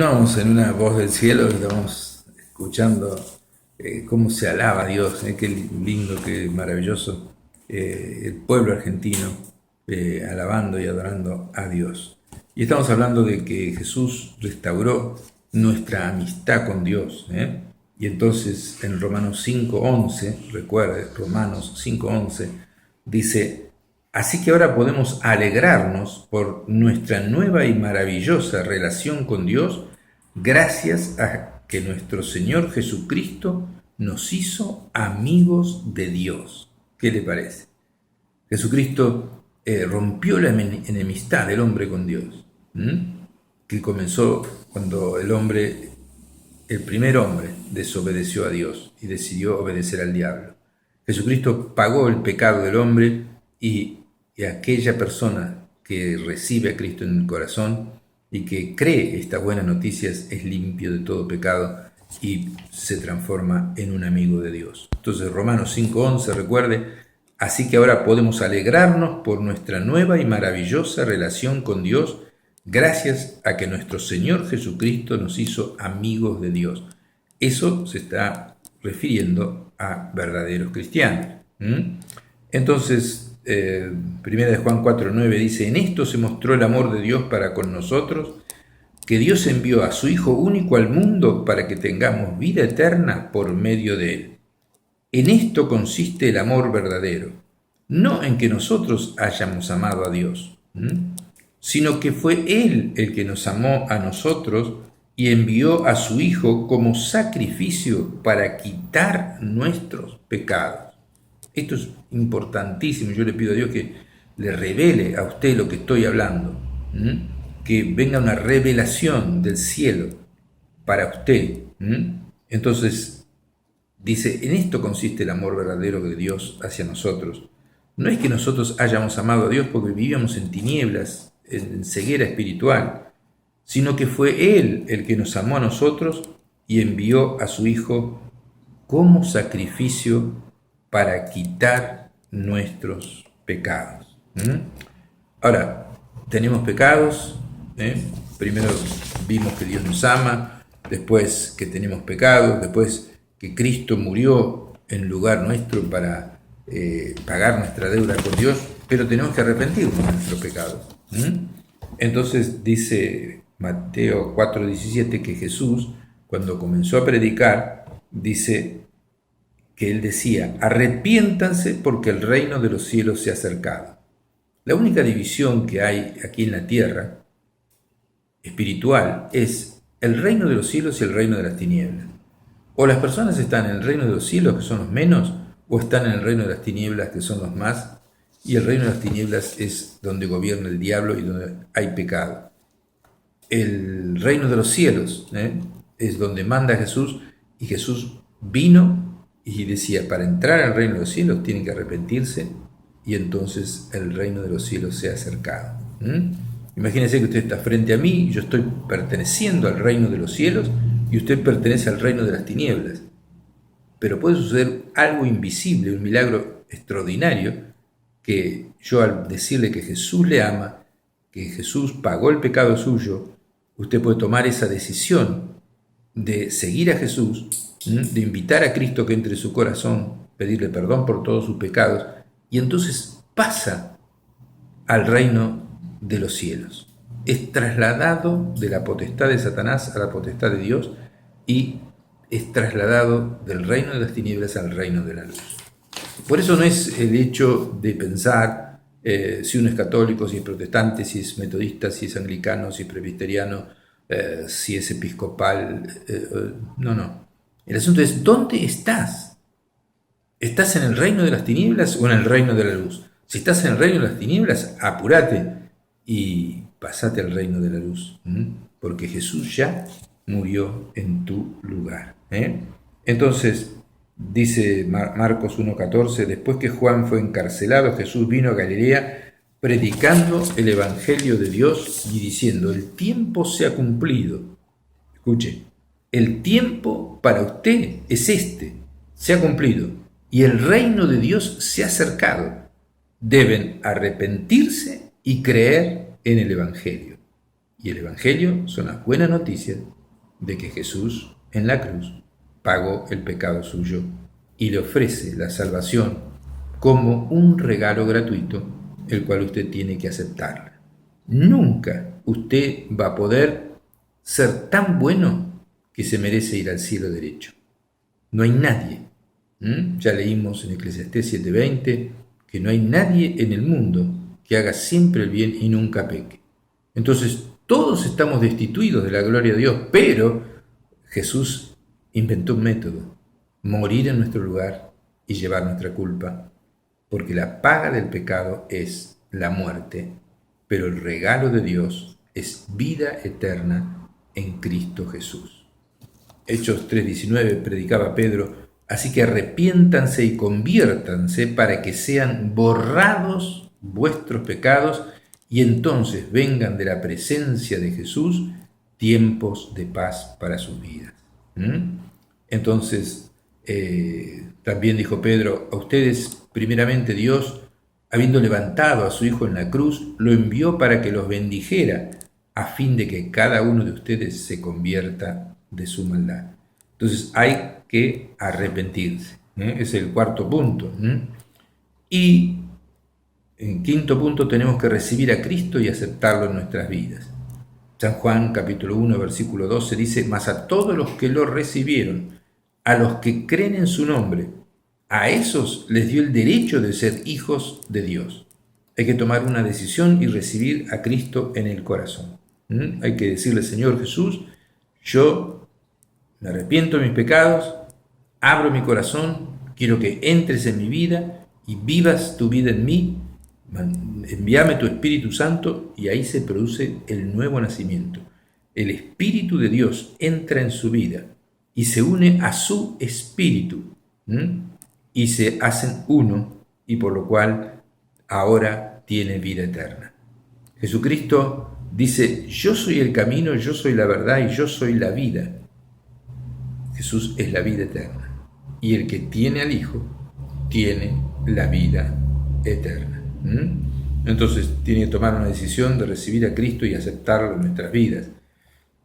Vamos en una voz del cielo y estamos escuchando cómo se alaba a Dios, qué lindo, qué maravilloso el pueblo argentino alabando y adorando a Dios. Y estamos hablando de que Jesús restauró nuestra amistad con Dios. Y entonces en Romanos 5:11, recuerde, Romanos 5:11, dice: así que ahora podemos alegrarnos por nuestra nueva y maravillosa relación con Dios, gracias a que nuestro Señor Jesucristo nos hizo amigos de Dios. ¿Qué le parece? Jesucristo rompió la enemistad del hombre con Dios, que comenzó cuando el primer hombre, desobedeció a Dios y decidió obedecer al diablo. Jesucristo pagó el pecado del hombre y aquella persona que recibe a Cristo en el corazón y que cree estas buenas noticias es limpio de todo pecado y se transforma en un amigo de Dios. Entonces Romanos 5:11, recuerde: así que ahora podemos alegrarnos por nuestra nueva y maravillosa relación con Dios, gracias a que nuestro Señor Jesucristo nos hizo amigos de Dios. Eso se está refiriendo a verdaderos cristianos. Entonces, Primera de Juan 4:9 dice: en esto se mostró el amor de Dios para con nosotros, que Dios envió a su Hijo único al mundo para que tengamos vida eterna por medio de él. En esto consiste el amor verdadero, no en que nosotros hayamos amado a Dios, sino que fue Él el que nos amó a nosotros y envió a su Hijo como sacrificio para quitar nuestros pecados. Esto es importantísimo. Yo le pido a Dios que le revele a usted lo que estoy hablando, que venga una revelación del cielo para usted. Entonces, dice: en esto consiste el amor verdadero de Dios hacia nosotros. No es que nosotros hayamos amado a Dios porque vivíamos en tinieblas, en ceguera espiritual, sino que fue Él el que nos amó a nosotros y envió a su Hijo como sacrificio para quitar nuestros pecados. Ahora, tenemos pecados. Primero vimos que Dios nos ama, después que tenemos pecados, después que Cristo murió en lugar nuestro para pagar nuestra deuda con Dios, pero tenemos que arrepentirnos de nuestros pecados. Entonces dice Mateo 4:17 que Jesús, cuando comenzó a predicar, dice que él decía: arrepiéntanse porque el reino de los cielos se ha acercado. La única división que hay aquí en la tierra espiritual es el reino de los cielos y el reino de las tinieblas. O las personas están en el reino de los cielos, que son los menos, o están en el reino de las tinieblas, que son los más, y el reino de las tinieblas es donde gobierna el diablo y donde hay pecado. El reino de los cielos es donde manda Jesús, y Jesús vino y decía: para entrar al reino de los cielos tienen que arrepentirse, y entonces el reino de los cielos se ha acercado. Imagínense que usted está frente a mí, yo estoy perteneciendo al reino de los cielos y usted pertenece al reino de las tinieblas. Pero puede suceder algo invisible, un milagro extraordinario, que yo, al decirle que Jesús le ama, que Jesús pagó el pecado suyo, usted puede tomar esa decisión de seguir a Jesús, de invitar a Cristo que entre en su corazón, pedirle perdón por todos sus pecados, y entonces pasa al reino de los cielos. Es trasladado de la potestad de Satanás a la potestad de Dios y es trasladado del reino de las tinieblas al reino de la luz. Por eso no es el hecho de pensar si uno es católico, si es protestante, si es metodista, si es anglicano, si es presbiteriano, si es episcopal. No. El asunto es: ¿dónde estás? ¿Estás en el reino de las tinieblas o en el reino de la luz? Si estás en el reino de las tinieblas, apúrate y pasate al reino de la luz, porque Jesús ya murió en tu lugar. Entonces, dice Marcos 1:14, después que Juan fue encarcelado, Jesús vino a Galilea predicando el evangelio de Dios y diciendo: el tiempo se ha cumplido. Escuche, el tiempo para usted es este, se ha cumplido, y el reino de Dios se ha acercado. Deben arrepentirse y creer en el evangelio. Y el Evangelio son las buenas noticias de que Jesús en la cruz pagó el pecado suyo y le ofrece la salvación como un regalo gratuito, el cual usted tiene que aceptar. Nunca usted va a poder ser tan bueno que se merece ir al cielo derecho. No hay nadie. Ya leímos en Eclesiastés 7:20 que no hay nadie en el mundo que haga siempre el bien y nunca peque. Entonces, todos estamos destituidos de la gloria de Dios, pero Jesús inventó un método: morir en nuestro lugar y llevar nuestra culpa, porque la paga del pecado es la muerte, pero el regalo de Dios es vida eterna en Cristo Jesús. Hechos 3:19 predicaba Pedro: así que arrepiéntanse y conviértanse para que sean borrados vuestros pecados y entonces vengan de la presencia de Jesús tiempos de paz para sus vidas. Entonces, también dijo Pedro: a ustedes, primeramente Dios, habiendo levantado a su Hijo en la cruz, lo envió para que los bendijera, a fin de que cada uno de ustedes se convierta de su maldad. Entonces hay que arrepentirse. Es el cuarto punto. Y en quinto punto tenemos que recibir a Cristo y aceptarlo en nuestras vidas. San Juan capítulo 1 versículo 12 dice: mas a todos los que lo recibieron, a los que creen en su nombre, a esos les dio el derecho de ser hijos de Dios. Hay que tomar una decisión y recibir a Cristo en el corazón. Hay que decirle: Señor Jesús, yo me arrepiento de mis pecados, abro mi corazón, quiero que entres en mi vida y vivas tu vida en mí. Envíame tu Espíritu Santo, y ahí se produce el nuevo nacimiento. El Espíritu de Dios entra en su vida y se une a su Espíritu, y se hacen uno, y por lo cual ahora tiene vida eterna. Jesucristo dice: yo soy el camino, yo soy la verdad y yo soy la vida. Jesús es la vida eterna, y el que tiene al Hijo tiene la vida eterna. Entonces tiene que tomar una decisión de recibir a Cristo y aceptarlo en nuestras vidas,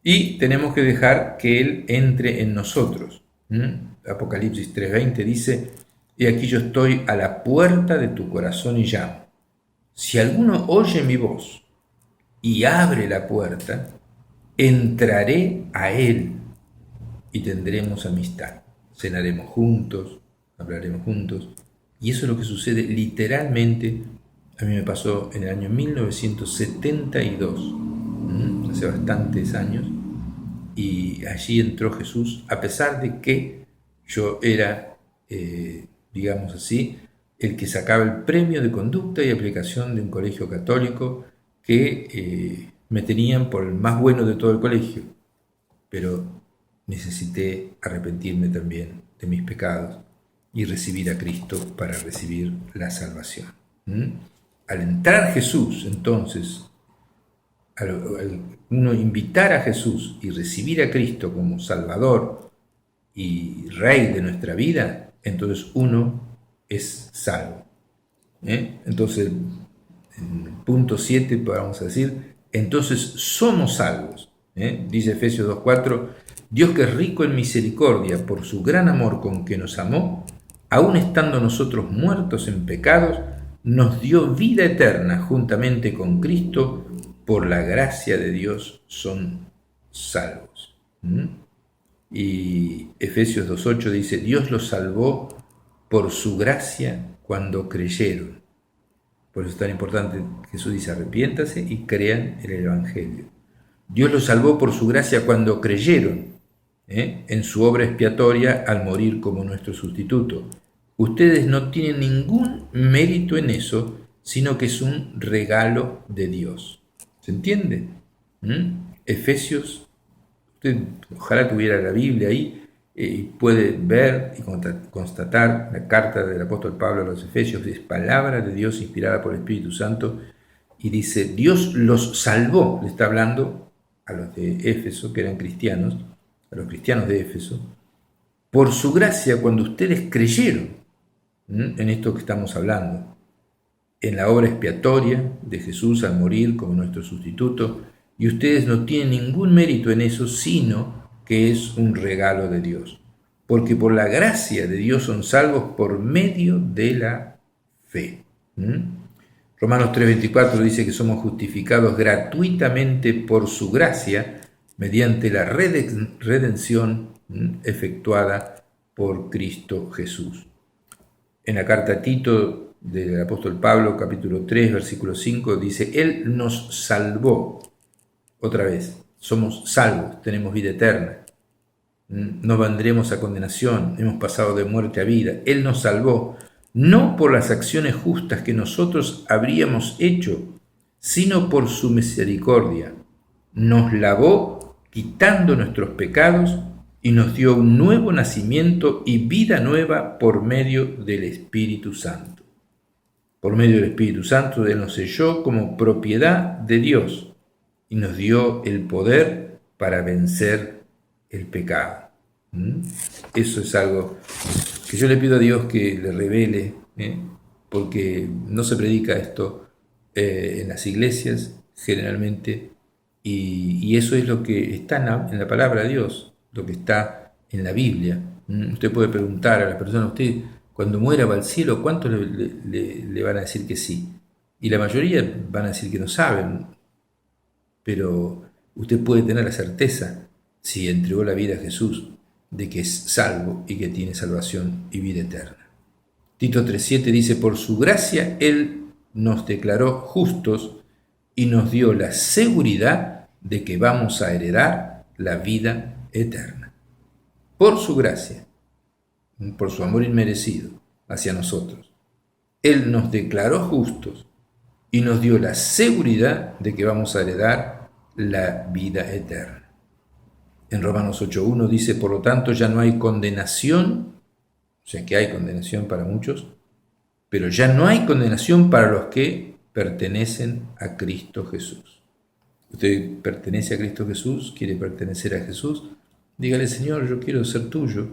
y tenemos que dejar que Él entre en nosotros. Apocalipsis 3:20 dice: y aquí yo estoy a la puerta de tu corazón y llamo. Si alguno oye mi voz y abre la puerta, entraré a Él y tendremos amistad. Cenaremos juntos, hablaremos juntos. Y eso es lo que sucede literalmente. A mí me pasó en el año 1972, hace bastantes años, y allí entró Jesús, a pesar de que yo era, digamos así, el que sacaba el premio de conducta y aplicación de un colegio católico que me tenían por el más bueno de todo el colegio, pero necesité arrepentirme también de mis pecados y recibir a Cristo para recibir la salvación. Al entrar Jesús, entonces, al uno invitar a Jesús y recibir a Cristo como Salvador y Rey de nuestra vida, entonces uno es salvo. Entonces, en el punto 7 vamos a decir: entonces somos salvos. Dice Efesios 2:4: Dios, que es rico en misericordia por su gran amor con que nos amó, aun estando nosotros muertos en pecados, nos dio vida eterna juntamente con Cristo. Por la gracia de Dios son salvos. Y Efesios 2:8 dice: Dios los salvó por su gracia cuando creyeron. Por eso es tan importante. Jesús dice: arrepiéntase y crean en el Evangelio. Dios los salvó por su gracia cuando creyeron en su obra expiatoria al morir como nuestro sustituto. Ustedes no tienen ningún mérito en eso, sino que es un regalo de Dios. ¿Se entiende? Efesios, usted ojalá tuviera la Biblia ahí, y puede ver y constatar la carta del apóstol Pablo a los Efesios. Es palabra de Dios inspirada por el Espíritu Santo, y dice: Dios los salvó. Le está hablando a los de Éfeso, que eran cristianos, a los cristianos de Éfeso, por su gracia cuando ustedes creyeron en esto que estamos hablando, en la obra expiatoria de Jesús al morir como nuestro sustituto, y ustedes no tienen ningún mérito en eso, sino que es un regalo de Dios. Porque por la gracia de Dios son salvos por medio de la fe. Romanos 3:24 dice que somos justificados gratuitamente por su gracia mediante la redención efectuada por Cristo Jesús. En la carta a Tito del apóstol Pablo, capítulo 3, versículo 5, dice, Él nos salvó. Otra vez, somos salvos, tenemos vida eterna. No vendremos a condenación, hemos pasado de muerte a vida. Él nos salvó, no por las acciones justas que nosotros habríamos hecho, sino por su misericordia. Nos lavó quitando nuestros pecados y nos dio un nuevo nacimiento y vida nueva por medio del Espíritu Santo. Por medio del Espíritu Santo, Él nos selló como propiedad de Dios y nos dio el poder para vencer el pecado. Eso es algo que yo le pido a Dios que le revele, porque no se predica esto en las iglesias generalmente, y eso es lo que está en la palabra de Dios, lo que está en la Biblia. Usted puede preguntar a las personas, usted cuando muera va al cielo, ¿cuántos le van a decir que sí? Y la mayoría van a decir que no saben, pero usted puede tener la certeza, si entregó la vida a Jesús, de que es salvo y que tiene salvación y vida eterna. Tito 3:7 dice, por su gracia Él nos declaró justos y nos dio la seguridad de que vamos a heredar la vida eterna. Por su gracia, por su amor inmerecido hacia nosotros, Él nos declaró justos y nos dio la seguridad de que vamos a heredar la vida eterna. En Romanos 8:1 dice, por lo tanto ya no hay condenación, o sea que hay condenación para muchos, pero ya no hay condenación para los que pertenecen a Cristo Jesús. Usted pertenece a Cristo Jesús, quiere pertenecer a Jesús, dígale, Señor, yo quiero ser tuyo.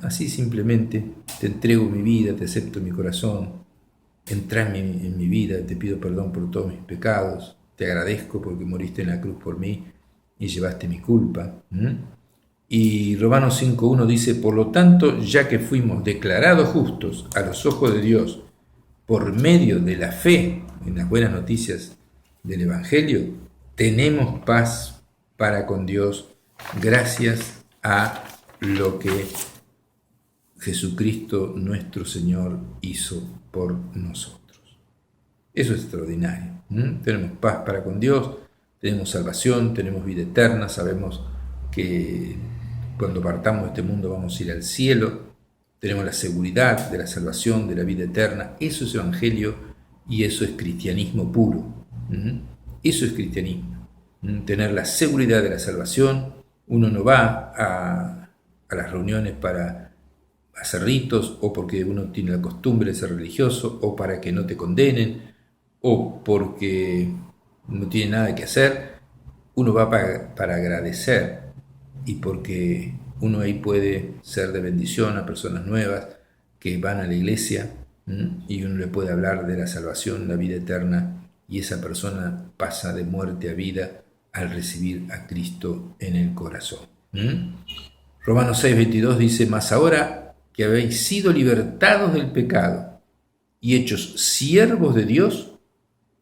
Así simplemente te entrego mi vida, te acepto mi corazón, entra en mi vida, te pido perdón por todos mis pecados, te agradezco porque moriste en la cruz por mí y llevaste mi culpa. Y Romanos 5:1 dice, por lo tanto, ya que fuimos declarados justos a los ojos de Dios por medio de la fe en las buenas noticias del Evangelio, tenemos paz para con Dios gracias a lo que Jesucristo nuestro Señor hizo por nosotros. Eso es extraordinario. Tenemos paz para con Dios, tenemos salvación, tenemos vida eterna, sabemos que cuando partamos de este mundo vamos a ir al cielo, tenemos la seguridad de la salvación, de la vida eterna. Eso es evangelio y eso es cristianismo puro. Eso es cristianismo. Tener la seguridad de la salvación. Uno no va a las reuniones para hacer ritos o porque uno tiene la costumbre de ser religioso o para que no te condenen o porque no tiene nada que hacer. Uno va para agradecer y porque uno ahí puede ser de bendición a personas nuevas que van a la iglesia y uno le puede hablar de la salvación, la vida eterna, y esa persona pasa de muerte a vida al recibir a Cristo en el corazón. Romanos 6:22 dice, mas ahora que habéis sido libertados del pecado y hechos siervos de Dios,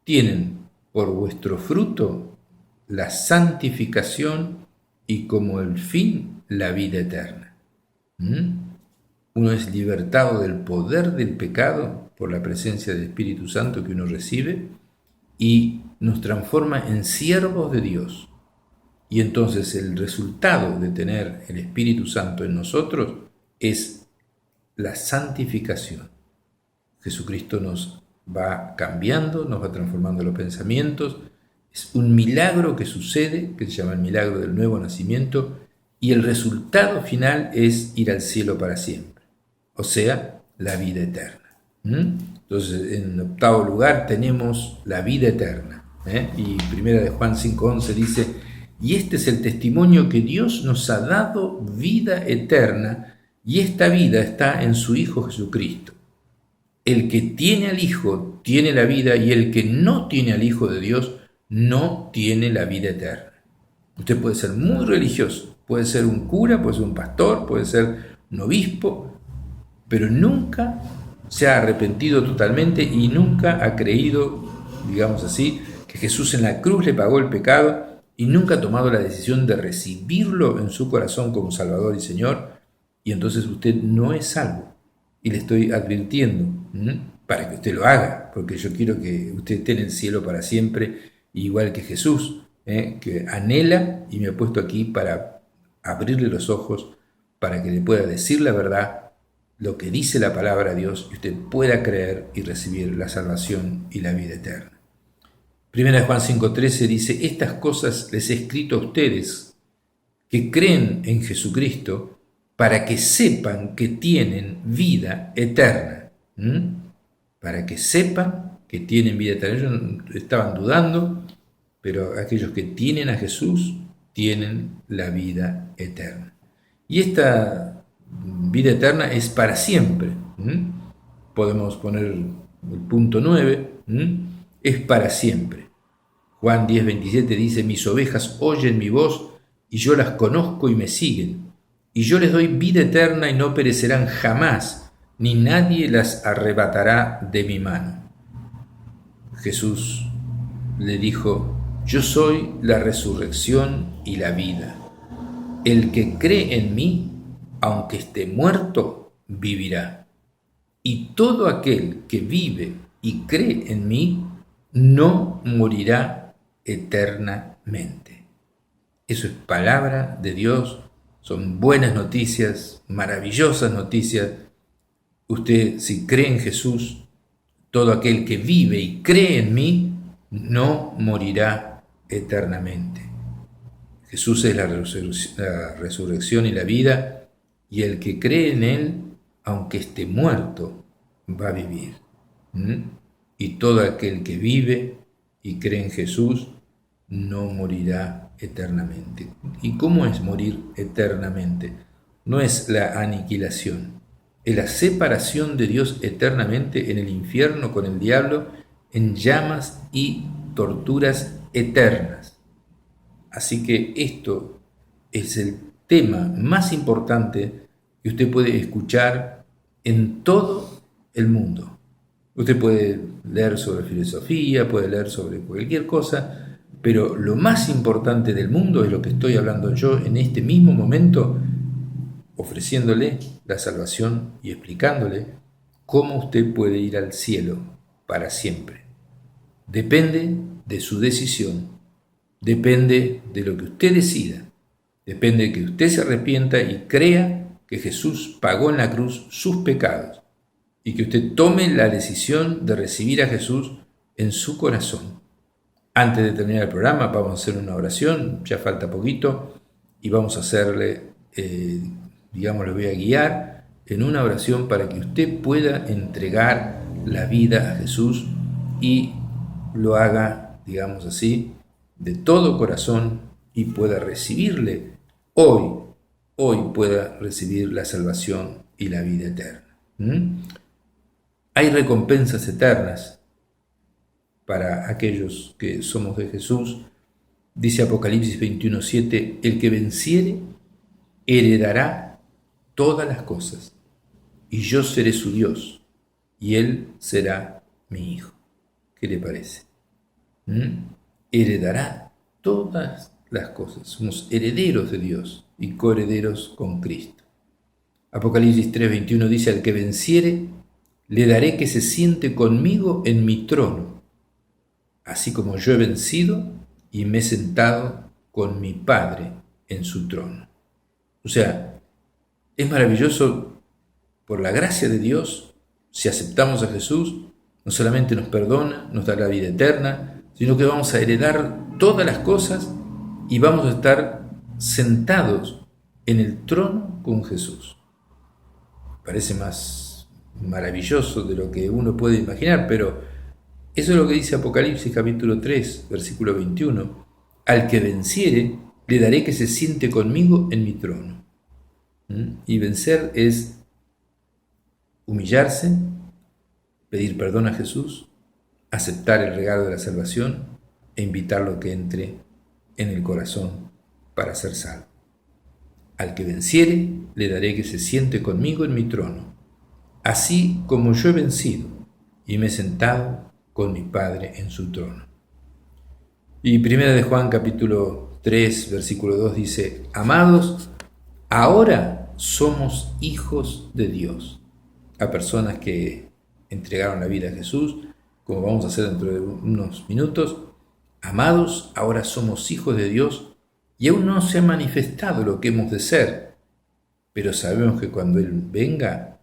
tienen por vuestro fruto la santificación y como el fin la vida eterna. Uno es libertado del poder del pecado por la presencia del Espíritu Santo que uno recibe y nos transforma en siervos de Dios. Y entonces el resultado de tener el Espíritu Santo en nosotros es la santificación. Jesucristo nos va cambiando, nos va transformando los pensamientos. Es un milagro que sucede, que se llama el milagro del nuevo nacimiento, y el resultado final es ir al cielo para siempre, o sea, la vida eterna. Entonces, en octavo lugar tenemos la vida eterna. Y primera de Juan 5:11 dice, y este es el testimonio que Dios nos ha dado vida eterna, y esta vida está en su Hijo Jesucristo. El que tiene al Hijo tiene la vida, y el que no tiene al Hijo de Dios no tiene la vida eterna. Usted puede ser muy religioso, puede ser un cura, puede ser un pastor, puede ser un obispo, pero nunca se ha arrepentido totalmente y nunca ha creído, digamos así, que Jesús en la cruz le pagó el pecado y nunca ha tomado la decisión de recibirlo en su corazón como Salvador y Señor, y entonces usted no es salvo. Y le estoy advirtiendo, para que usted lo haga, porque yo quiero que usted esté en el cielo para siempre, igual que Jesús, que anhela y me ha puesto aquí para abrirle los ojos, para que le pueda decir la verdad, lo que dice la palabra de Dios, y usted pueda creer y recibir la salvación y la vida eterna. Primera de Juan 5:13 dice: estas cosas les he escrito a ustedes que creen en Jesucristo, para que sepan que tienen vida eterna. Para que sepan que tienen vida eterna. Ellos estaban dudando, pero aquellos que tienen a Jesús tienen la vida eterna. Y esta vida eterna es para siempre. Podemos poner el punto 9, es para siempre. Juan 10:27 dice: mis ovejas oyen mi voz y yo las conozco y me siguen, y yo les doy vida eterna y no perecerán jamás, ni nadie las arrebatará de mi mano. Jesús le dijo: yo soy la resurrección y la vida. El que cree en mí, aunque esté muerto, vivirá. Y todo aquel que vive y cree en mí, no morirá eternamente. Eso es palabra de Dios, son buenas noticias, maravillosas noticias. Usted, si cree en Jesús, todo aquel que vive y cree en mí, no morirá eternamente. Jesús es la resurrección y la vida, y el que cree en Él, aunque esté muerto, va a vivir. Y todo aquel que vive y cree en Jesús, no morirá eternamente. ¿Y cómo es morir eternamente? No es la aniquilación, es la separación de Dios eternamente en el infierno con el diablo, en llamas y torturas eternas. Así que esto es el tema más importante que usted puede escuchar en todo el mundo. Usted puede leer sobre filosofía, puede leer sobre cualquier cosa, pero lo más importante del mundo es lo que estoy hablando yo en este mismo momento, ofreciéndole la salvación y explicándole cómo usted puede ir al cielo para siempre. Depende de su decisión, depende de lo que usted decida, depende de que usted se arrepienta y crea que Jesús pagó en la cruz sus pecados y que usted tome la decisión de recibir a Jesús en su corazón. Antes de terminar el programa vamos a hacer una oración, ya falta poquito, y vamos a hacerle, le voy a guiar en una oración para que usted pueda entregar la vida a Jesús y lo haga, digamos así, de todo corazón y pueda recibirle hoy pueda recibir la salvación y la vida eterna. Hay recompensas eternas para aquellos que somos de Jesús. Dice Apocalipsis 21:7, el que venciere heredará todas las cosas, y yo seré su Dios, y él será mi hijo. ¿Qué le parece? Heredará todas las cosas. Somos herederos de Dios y coherederos con Cristo. Apocalipsis 3:21 dice, al que venciere, le daré que se siente conmigo en mi trono, así como yo he vencido y me he sentado con mi Padre en su trono. O sea, es maravilloso por la gracia de Dios, si aceptamos a Jesús, no solamente nos perdona, nos da la vida eterna, sino que vamos a heredar todas las cosas y vamos a estar sentados en el trono con Jesús. Parece más maravilloso de lo que uno puede imaginar, pero eso es lo que dice Apocalipsis capítulo 3, versículo 21. Al que venciere, le daré que se siente conmigo en mi trono. Y vencer es humillarse, pedir perdón a Jesús, aceptar el regalo de la salvación e invitarlo a que entre en el corazón para ser salvo. Al que venciere, le daré que se siente conmigo en mi trono, así como yo he vencido y me he sentado con mi Padre en su trono. Y 1 de Juan capítulo 3, versículo 2 dice: Amados, ahora somos hijos de Dios. A personas que entregaron la vida a Jesús, como vamos a hacer dentro de unos minutos. Amados, ahora somos hijos de Dios y aún no se ha manifestado lo que hemos de ser, pero sabemos que cuando Él venga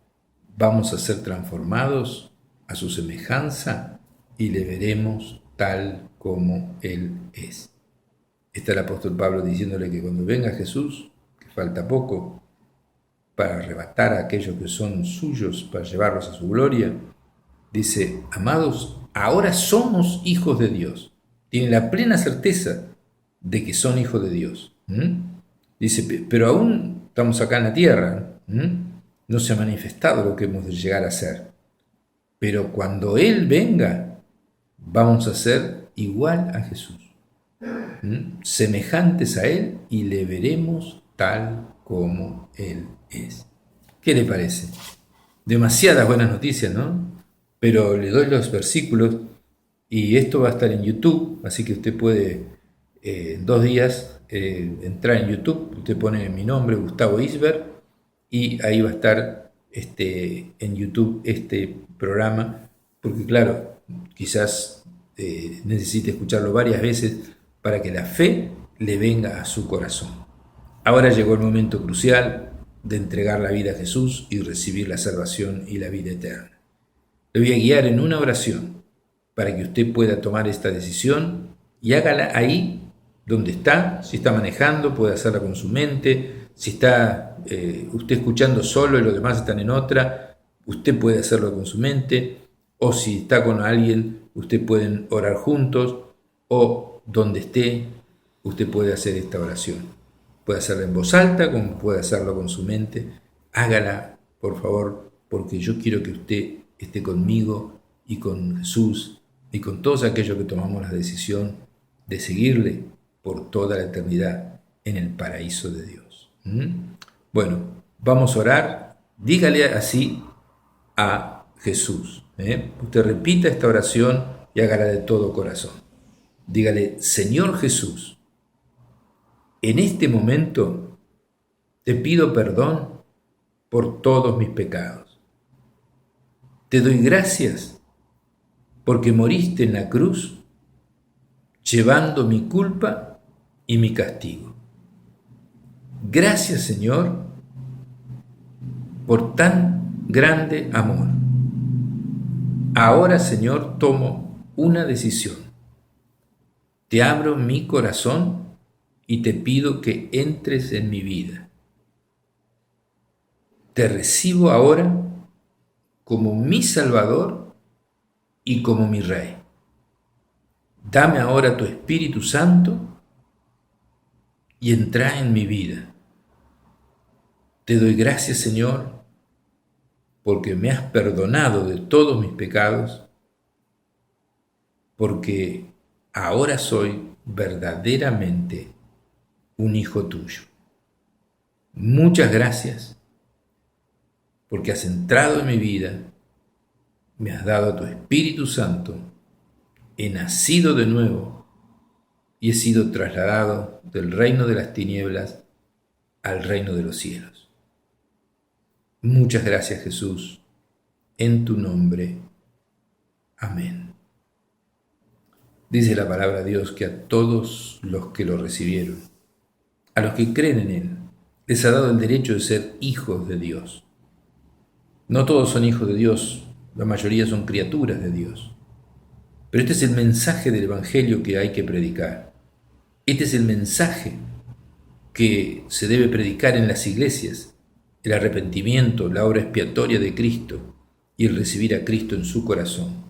vamos a ser transformados a su semejanza y le veremos tal como Él es. Está el apóstol Pablo diciéndole que cuando venga Jesús, que falta poco para arrebatar a aquellos que son suyos, para llevarlos a su gloria, dice: amados, ahora somos hijos de Dios. Tienen la plena certeza de que son hijos de Dios. Dice, pero aún estamos acá en la tierra, no se ha manifestado lo que hemos de llegar a ser. Pero cuando Él venga, vamos a ser igual a Jesús, semejantes a Él, y le veremos tal como Él es. ¿Qué le parece? Demasiadas buenas noticias, ¿no? Pero le doy los versículos y esto va a estar en YouTube, así que usted puede en 2 días entrar en YouTube, usted pone mi nombre, Gustavo Isber, y ahí va a estar en YouTube este programa, porque claro, quizás necesite escucharlo varias veces para que la fe le venga a su corazón. Ahora llegó el momento crucial de entregar la vida a Jesús y recibir la salvación y la vida eterna. Le voy a guiar en una oración para que usted pueda tomar esta decisión y hágala ahí donde está. Si está manejando, puede hacerla con su mente. Si está usted escuchando solo y los demás están en otra, usted puede hacerlo con su mente. O si está con alguien, ustedes pueden orar juntos. O donde esté, usted puede hacer esta oración. Puede hacerla en voz alta, como puede hacerlo con su mente. Hágala, por favor, porque yo quiero que usted esté conmigo y con Jesús y con todos aquellos que tomamos la decisión de seguirle por toda la eternidad en el paraíso de Dios. Bueno, vamos a orar. Dígale así a Jesús. Usted repita esta oración y hágala de todo corazón. Dígale: Señor Jesús, en este momento te pido perdón por todos mis pecados. Te doy gracias porque moriste en la cruz llevando mi culpa y mi castigo. Gracias, Señor, por tan grande amor. Ahora, Señor, tomo una decisión. Te abro mi corazón y te pido que entres en mi vida. Te recibo ahora como mi Salvador y como mi Rey. Dame ahora tu Espíritu Santo y entra en mi vida. Te doy gracias, Señor, porque me has perdonado de todos mis pecados, porque ahora soy verdaderamente un hijo tuyo. Muchas gracias, porque has entrado en mi vida, me has dado tu Espíritu Santo, he nacido de nuevo y he sido trasladado del reino de las tinieblas al reino de los cielos. Muchas gracias, Jesús, en tu nombre. Amén. Dice la palabra de Dios que a todos los que lo recibieron, a los que creen en Él, les ha dado el derecho de ser hijos de Dios. No todos son hijos de Dios, la mayoría son criaturas de Dios. Pero este es el mensaje del Evangelio que hay que predicar. Este es el mensaje que se debe predicar en las iglesias: el arrepentimiento, la obra expiatoria de Cristo y el recibir a Cristo en su corazón.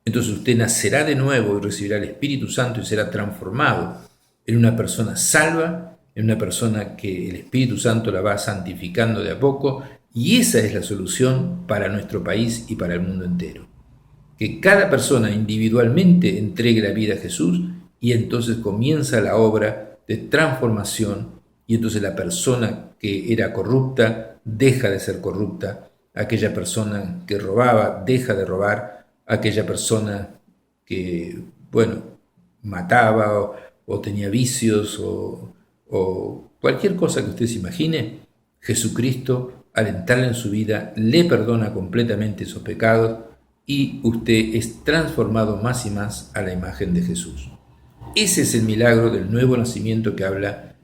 Entonces usted nacerá de nuevo y recibirá el Espíritu Santo y será transformado en una persona salva, en una persona que el Espíritu Santo la va santificando de a poco, y esa es la solución para nuestro país y para el mundo entero. Que cada persona individualmente entregue la vida a Jesús y entonces comienza la obra de transformación, y entonces la persona que era corrupta deja de ser corrupta, aquella persona que robaba deja de robar, aquella persona que, bueno, mataba o tenía vicios o cualquier cosa que usted se imagine, Jesucristo, al entrarle en su vida, le perdona completamente esos pecados y usted es transformado más y más a la imagen de Jesús. Ese es el milagro del nuevo nacimiento que habla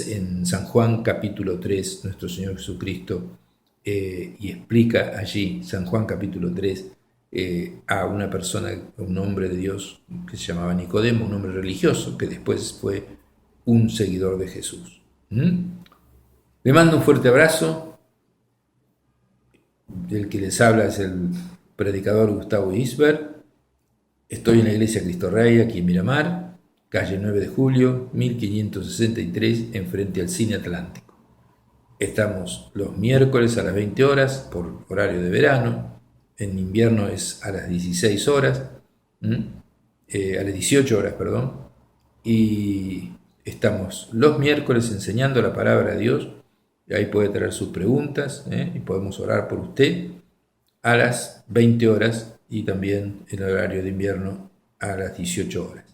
en San Juan capítulo 3, nuestro Señor Jesucristo, y explica allí, San Juan capítulo 3, a una persona, a un hombre de Dios que se llamaba Nicodemo, un hombre religioso que después fue un seguidor de Jesús. Le mando un fuerte abrazo. El que les habla es el predicador Gustavo Isberg. Estoy en la iglesia Cristo Rey, aquí en Miramar, calle 9 de julio, 1563, enfrente al Cine Atlántico. Estamos los miércoles a las 20 horas por horario de verano. En invierno es a las 16 horas, a las 18 horas, perdón. Y estamos los miércoles enseñando la palabra de Dios. Y ahí puede traer sus preguntas, y podemos orar por usted a las 20 horas y también en el horario de invierno a las 18 horas.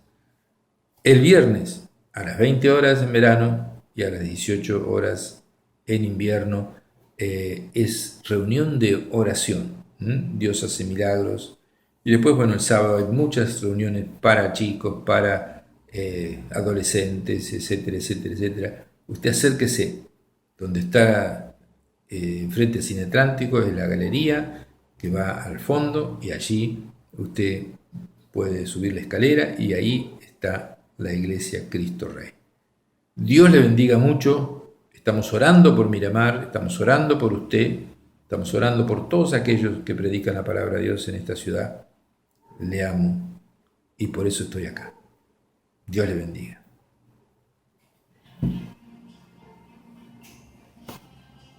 El viernes a las 20 horas en verano y a las 18 horas en invierno es reunión de oración. Dios hace milagros. Y después, bueno, el sábado hay muchas reuniones para chicos, para adolescentes, etcétera, etcétera, etcétera. Usted acérquese. Donde está frente al Cine Atlántico es la galería que va al fondo, y allí usted puede subir la escalera y ahí está la iglesia Cristo Rey. Dios le bendiga mucho. Estamos orando por Miramar, estamos orando por usted, estamos orando por todos aquellos que predican la palabra de Dios en esta ciudad. Le amo y por eso estoy acá. Dios le bendiga.